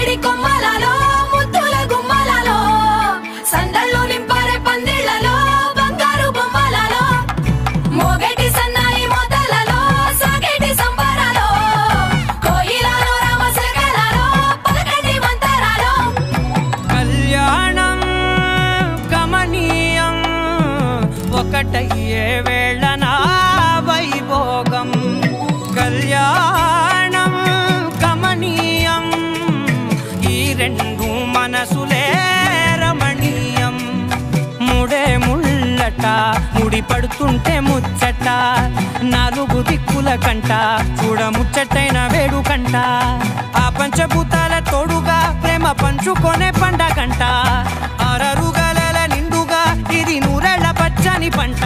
పైడి కొమ్మలలో ముద్దుల గుమ్మలలో సందళ్ళు నింపారే పందిళ్లలో బంగారు బొమ్మలలో మోగేటి సన్నాయి మోతలలో సాగేటి సంబరాలో కోయిలలో రామశకలలో పలకటి మంతరాలో కళ్యాణం గమనీయం ఒకటయ్యే వేళన వైభోగం కళ్యాణం గమనీయం ఈ రెండు మనసులే రమణీయం ముడే ముళ్ళట ముడి పడుతుంటే ముచ్చట నాలుగు దిక్కుల కంట చూడ ముచ్చటైన వేడుకంట ఆ పంచభూతాల తోడుగా ప్రేమ పంచుకొనే పండగంట అరరుగల నిండుగా ఇది నూరెళ్ళ పచ్చని పంట